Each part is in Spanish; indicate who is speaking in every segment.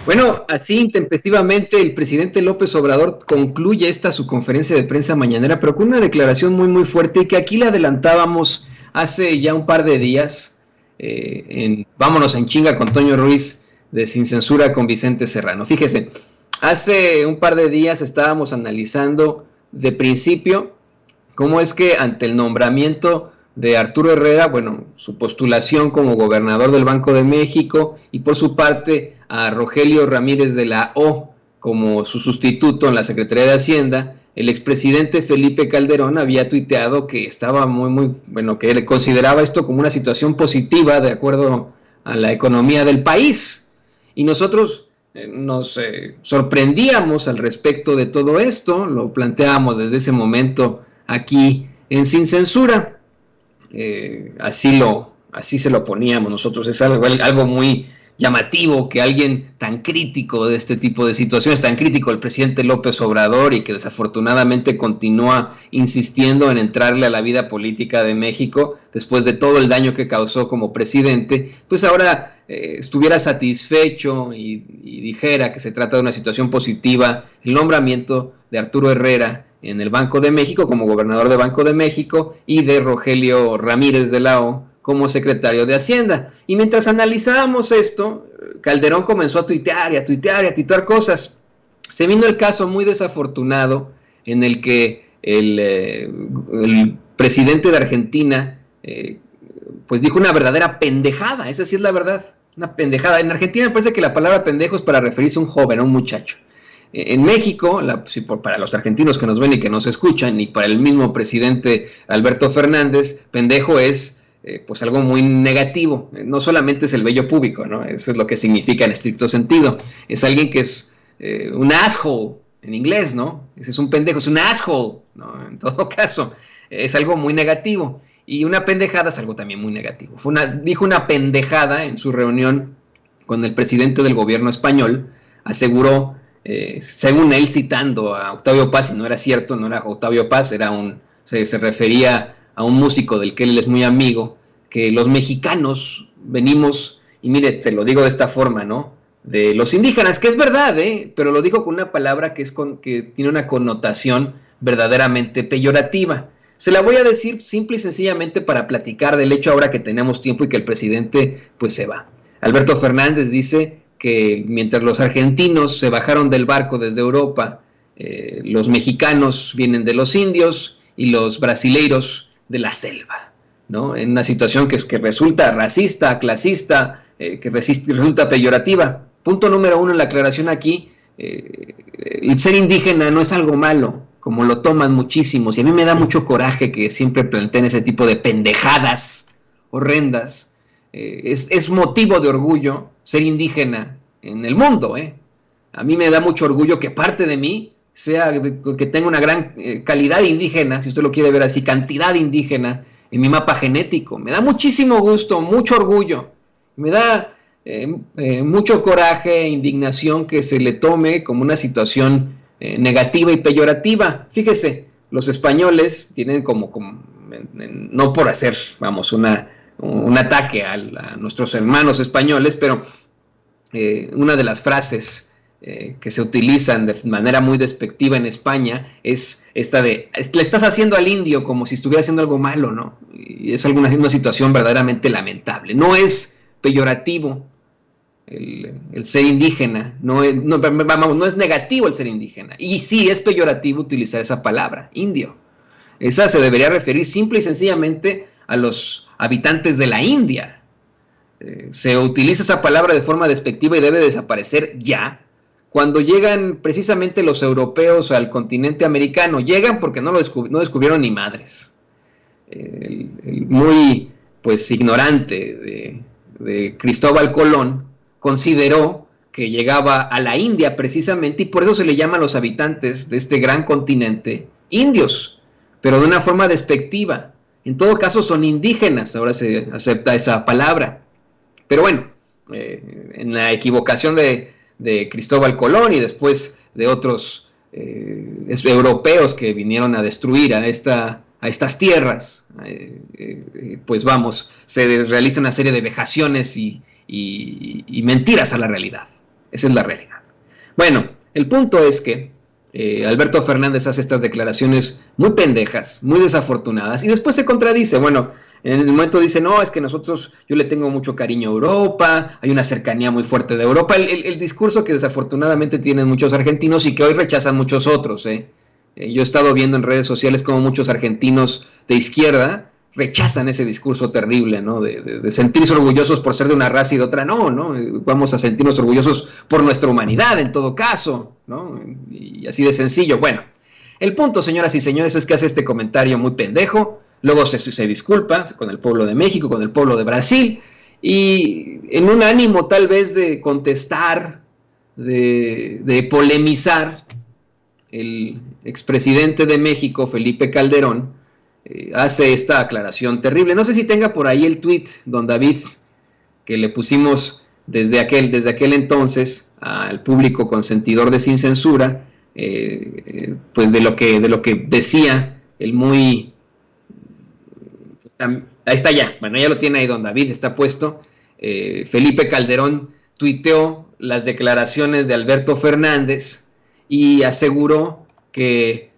Speaker 1: Bueno, así intempestivamente el presidente López Obrador concluye su conferencia de prensa mañanera, pero con una declaración muy fuerte y que aquí le adelantábamos hace ya un par de días en Vámonos en Chinga con Toño Ruiz de Sin Censura con Vicente Serrano. Fíjese, hace un par de días estábamos analizando de principio cómo es que ante el nombramiento de Arturo Herrera, bueno, su postulación como gobernador del Banco de México y por su parte a Rogelio Ramírez de la O como su sustituto en la Secretaría de Hacienda, el expresidente Felipe Calderón había tuiteado que estaba bueno, que él consideraba esto como una situación positiva de acuerdo a la economía del país. Y nosotros nos sorprendíamos al respecto de todo esto, lo planteábamos desde ese momento aquí en Sin Censura. Así se lo poníamos nosotros. Es algo muy llamativo que alguien tan crítico de este tipo de situaciones, tan crítico el presidente López Obrador y que desafortunadamente continúa insistiendo en entrarle a la vida política de México después de todo el daño que causó como presidente, pues ahora estuviera satisfecho y dijera que se trata de una situación positiva el nombramiento de Arturo Herrera en el Banco de México como gobernador de Banco de México y de Rogelio Ramírez de la O como secretario de Hacienda. Y mientras analizábamos esto, Calderón comenzó a tuitear y a tuitear y a tuitear cosas. Se vino el caso muy desafortunado en el que el presidente de Argentina pues dijo una verdadera pendejada. Esa sí es la verdad, una pendejada. En Argentina me parece que la palabra pendejo es para referirse a un joven, a un muchacho. En México, para los argentinos que nos ven y que nos escuchan, y para el mismo presidente Alberto Fernández, pendejo es pues algo muy negativo. No solamente es el vello púbico, ¿no? Eso es lo que significa en estricto sentido. Es alguien que es un asshole en inglés, ¿no? Ese es un pendejo, es un asshole, ¿no? En todo caso, es algo muy negativo. Y una pendejada es algo también muy negativo. Dijo una pendejada en su reunión con el presidente del gobierno español, aseguró, según él citando a Octavio Paz, y no era cierto, no era Octavio Paz, se refería a un músico del que él es muy amigo, que los mexicanos venimos, y mire, te lo digo de esta forma, ¿no? De los indígenas, que es verdad, pero lo dijo con una palabra que tiene una connotación verdaderamente peyorativa. Se la voy a decir simple y sencillamente para platicar del hecho ahora que tenemos tiempo y que el presidente pues se va. Alberto Fernández dice que mientras los argentinos se bajaron del barco desde Europa, los mexicanos vienen de los indios y los brasileiros de la selva, ¿no? En una situación que resulta racista, clasista, que resulta peyorativa. Punto número uno en la aclaración aquí, el ser indígena no es algo malo, como lo toman muchísimos, y a mí me da mucho coraje que siempre planteen ese tipo de pendejadas horrendas. Es motivo de orgullo ser indígena en el mundo. A mí me da mucho orgullo que parte de mí que tenga una gran calidad indígena, si usted lo quiere ver así, cantidad indígena en mi mapa genético. Me da muchísimo gusto, mucho orgullo. Me da mucho coraje e indignación que se le tome como una situación negativa y peyorativa. Fíjese, los españoles tienen no por hacer, vamos, un ataque a nuestros hermanos españoles, pero una de las frases que se utilizan de manera muy despectiva en España es esta de, le estás haciendo al indio como si estuviera haciendo algo malo, ¿no? Y es una situación verdaderamente lamentable. No es peyorativo el ser indígena, no es negativo el ser indígena, y sí es peyorativo utilizar esa palabra, indio. Esa se debería referir simple y sencillamente a los habitantes de la India. Se utiliza esa palabra de forma despectiva y debe desaparecer ya. Cuando llegan precisamente los europeos al continente americano, llegan porque no descubrieron ni madres. El muy pues ignorante de Cristóbal Colón consideró que llegaba a la India precisamente, y por eso se le llama a los habitantes de este gran continente indios, pero de una forma despectiva. En todo caso son indígenas, ahora se acepta esa palabra. Pero bueno, en la equivocación de Cristóbal Colón y después de otros europeos que vinieron a destruir a estas tierras, pues vamos, se realiza una serie de vejaciones y mentiras a la realidad. Esa es la realidad. Bueno, el punto es que Alberto Fernández hace estas declaraciones muy pendejas, muy desafortunadas, y después se contradice. Bueno, en el momento dice, no, es que yo le tengo mucho cariño a Europa, hay una cercanía muy fuerte de Europa, el discurso que desafortunadamente tienen muchos argentinos y que hoy rechazan muchos otros. Yo he estado viendo en redes sociales como muchos argentinos de izquierda rechazan ese discurso terrible, ¿no? De sentirse orgullosos por ser de una raza y de otra no. Vamos a sentirnos orgullosos por nuestra humanidad, en todo caso, ¿no? Y así de sencillo. Bueno, el punto, señoras y señores, es que hace este comentario muy pendejo, luego se disculpa con el pueblo de México, con el pueblo de Brasil, y en un ánimo tal vez de contestar, de polemizar, el expresidente de México, Felipe Calderón, hace esta aclaración terrible. No sé si tenga por ahí el tweet, don David, que le pusimos desde aquel entonces al público consentidor de Sin Censura, pues de lo que decía el muy... ahí está ya, bueno, ya lo tiene ahí don David, está puesto. Felipe Calderón tuiteó las declaraciones de Alberto Fernández y aseguró que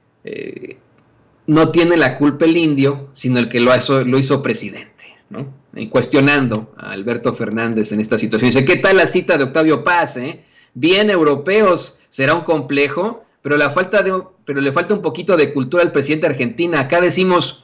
Speaker 1: no tiene la culpa el indio, sino el que lo hizo presidente, ¿no? Y cuestionando a Alberto Fernández en esta situación. Dice, ¿qué tal la cita de Octavio Paz? Bien europeos, será un complejo, pero le falta un poquito de cultura al presidente de Argentina. Acá decimos,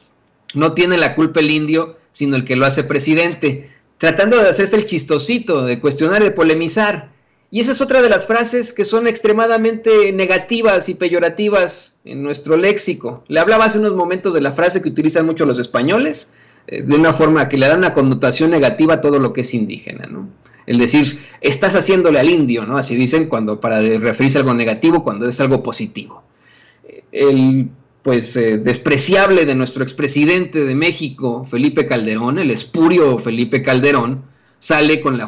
Speaker 1: no tiene la culpa el indio, sino el que lo hace presidente. Tratando de hacerse el chistosito, de cuestionar, de polemizar. Y esa es otra de las frases que son extremadamente negativas y peyorativas en nuestro léxico. Le hablaba hace unos momentos de la frase que utilizan mucho los españoles, de una forma que le da una connotación negativa a todo lo que es indígena, ¿no? El decir, estás haciéndole al indio, ¿no? Así dicen para referirse a algo negativo cuando es algo positivo. El despreciable de nuestro expresidente de México, Felipe Calderón, el espurio Felipe Calderón, sale con una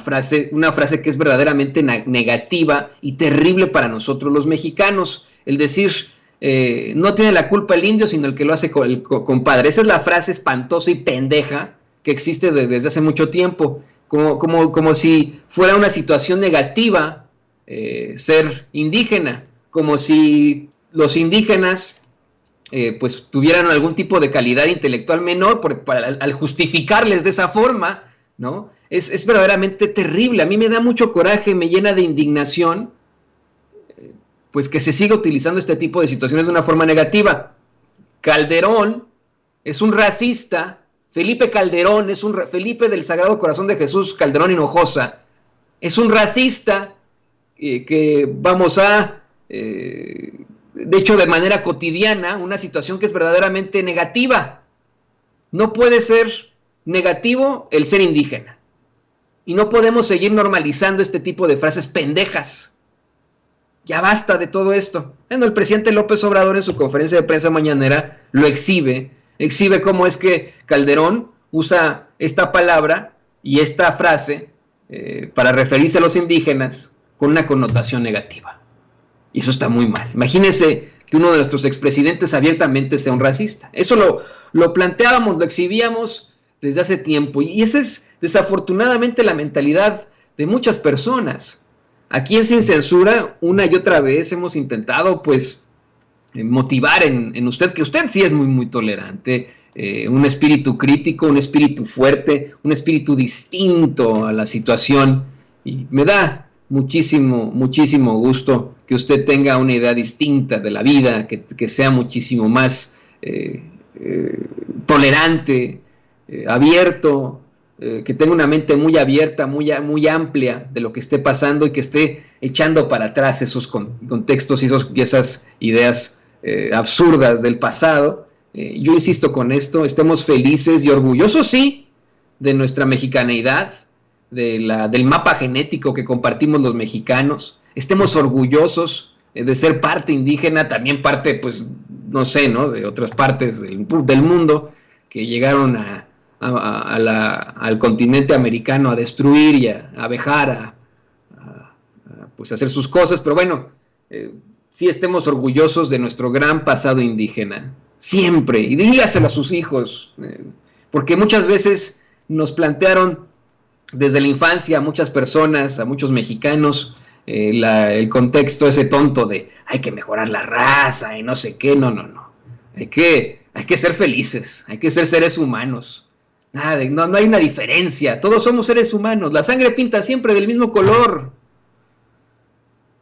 Speaker 1: frase que es verdaderamente negativa y terrible para nosotros los mexicanos. El decir, no tiene la culpa el indio, sino el que lo hace el compadre. Esa es la frase espantosa y pendeja que existe desde hace mucho tiempo. Como si fuera una situación negativa ser indígena, como si los indígenas pues tuvieran algún tipo de calidad intelectual menor al justificarles de esa forma, ¿no? Es verdaderamente terrible. A mí me da mucho coraje, me llena de indignación, pues que se siga utilizando este tipo de situaciones de una forma negativa. Calderón es un racista. Felipe Calderón Felipe del Sagrado Corazón de Jesús Calderón Hinojosa es un racista que vamos a, de hecho de manera cotidiana, una situación que es verdaderamente negativa. No puede ser negativo el ser indígena. Y no podemos seguir normalizando este tipo de frases pendejas. Ya basta de todo esto. Bueno, el presidente López Obrador en su conferencia de prensa mañanera lo exhibe cómo es que Calderón usa esta palabra y esta frase para referirse a los indígenas con una connotación negativa. Y eso está muy mal. Imagínense que uno de nuestros expresidentes abiertamente sea un racista. Eso lo planteábamos, lo exhibíamos desde hace tiempo. Y esa es desafortunadamente la mentalidad de muchas personas. Aquí en Sin Censura, una y otra vez hemos intentado, pues, motivar en usted, que usted sí es muy, muy tolerante, un espíritu crítico, un espíritu fuerte, un espíritu distinto a la situación. Y me da muchísimo, muchísimo gusto que usted tenga una idea distinta de la vida, que sea muchísimo más tolerante, abierto, que tenga una mente muy abierta, muy amplia de lo que esté pasando y que esté echando para atrás esos contextos y esas ideas absurdas del pasado. Yo insisto con esto, estemos felices y orgullosos, sí, de nuestra mexicaneidad, del mapa genético que compartimos los mexicanos. Estemos orgullosos de ser parte indígena, también parte, pues, no sé, ¿no?, de otras partes del mundo que llegaron al continente americano a destruir y a vejar, pues hacer sus cosas, pero bueno, sí estemos orgullosos de nuestro gran pasado indígena, siempre, y dígaselo a sus hijos, porque muchas veces nos plantearon desde la infancia a muchas personas, a muchos mexicanos, el contexto ese tonto de hay que mejorar la raza y no sé qué. No, no, no. Hay que ser felices, hay que ser seres humanos. Nada de, no hay una diferencia, todos somos seres humanos, la sangre pinta siempre del mismo color,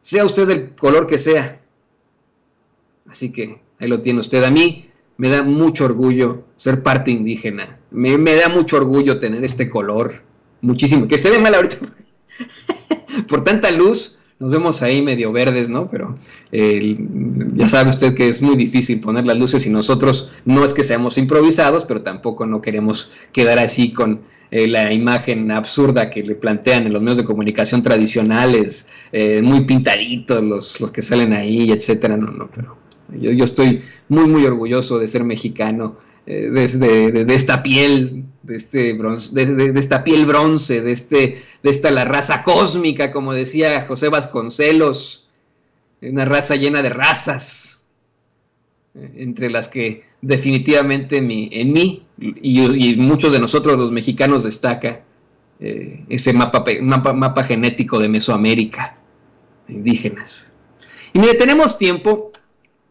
Speaker 1: sea usted del color que sea. Así que ahí lo tiene usted. A mí me da mucho orgullo ser parte indígena, me da mucho orgullo tener este color, muchísimo, que se ve mal ahorita por tanta luz, nos vemos ahí medio verdes, ¿no? Pero ya sabe usted que es muy difícil poner las luces y nosotros no es que seamos improvisados, pero tampoco no queremos quedar así con la imagen absurda que le plantean en los medios de comunicación tradicionales, muy pintaditos los que salen ahí, etcétera. No, no, pero yo estoy muy, muy orgulloso de ser mexicano, de esta piel, de esta piel bronce, de esta la raza cósmica, como decía José Vasconcelos, una raza llena de razas, entre las que definitivamente en mí y muchos de nosotros los mexicanos destaca ese mapa genético de Mesoamérica, indígenas. Y mire, tenemos tiempo